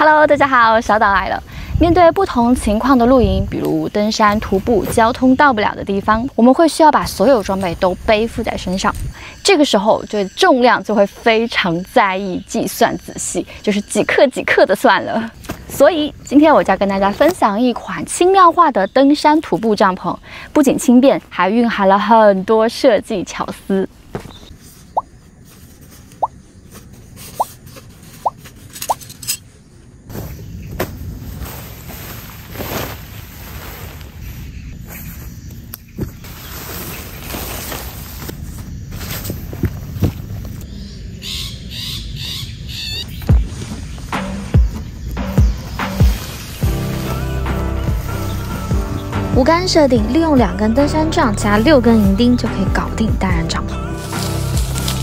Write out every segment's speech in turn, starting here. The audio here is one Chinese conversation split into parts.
Hello， 大家好，小岛来了。面对不同情况的露营，比如登山、徒步，交通到不了的地方，我们会需要把所有装备都背负在身上。这个时候，对重量就会非常在意、计算仔细，就是几克的算了。所以今天我就要跟大家分享一款轻量化的登山徒步帐篷，不仅轻便，还蕴含了很多设计巧思。 无杆设定，利用2根登山杖加6根银钉就可以搞定单人帐篷。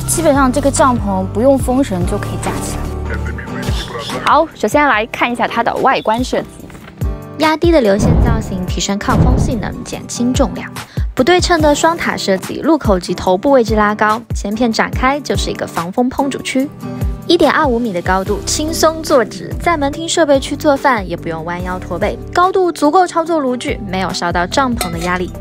基本上这个帐篷不用封绳就可以架起来。好，首先来看一下它的外观设计。压低的流线造型提升抗风性能，减轻重量。不对称的双塔设计，入口及头部位置拉高，前片展开就是一个防风烹煮区。 1.25米的高度，轻松坐直，在门厅设备区做饭也不用弯腰驼背，高度足够操作炉具，没有烧到帐篷的压力。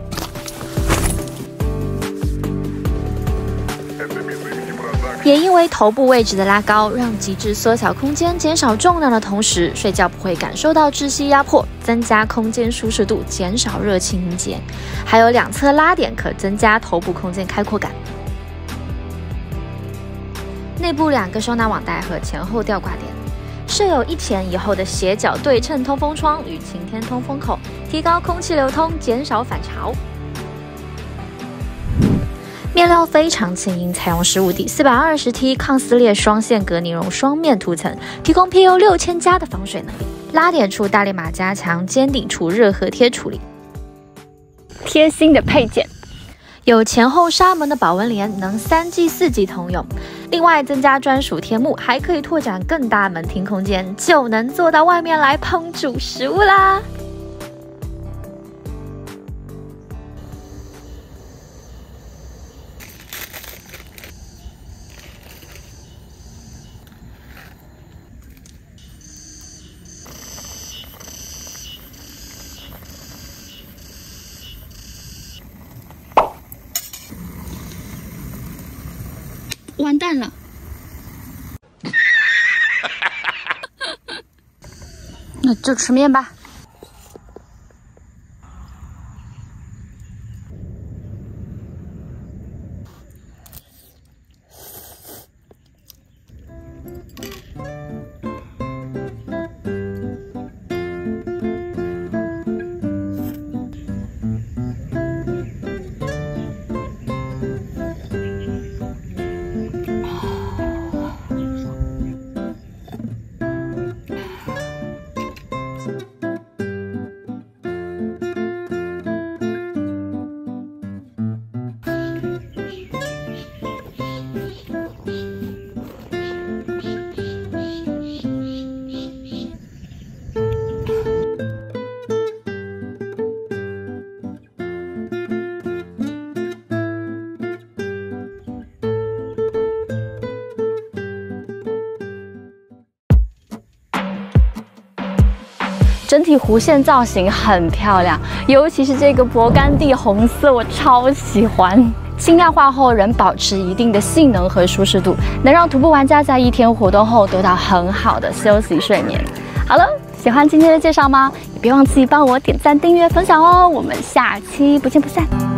也因为头部位置的拉高，让极致缩小空间，减少重量的同时，睡觉不会感受到窒息压迫，增加空间舒适度，减少热气凝结。还有2侧拉点，可增加头部空间开阔感。 内部2个收纳网袋和前后吊挂点，设有1前1后的斜角对称通风窗与晴天通风口，提高空气流通，减少反潮。面料非常轻盈，采用15D 420T 抗撕裂双线隔尼绒双面涂层，提供 PU 6000加的防水能力。拉点处大力码加强，尖顶处热合贴处理。贴心的配件。 有前后纱门的保温帘，能3级、4级通用。另外增加专属天幕，还可以拓展更大门厅空间，就能坐到外面来烹煮食物啦。完蛋了！那就吃面吧。整体弧线造型很漂亮，尤其是这个勃艮第红色，我超喜欢。轻量化后仍保持一定的性能和舒适度，能让徒步玩家在1天活动后得到很好的休息睡眠。好了，喜欢今天的介绍吗？也别忘记帮我点赞、订阅、分享哦！我们下期不见不散。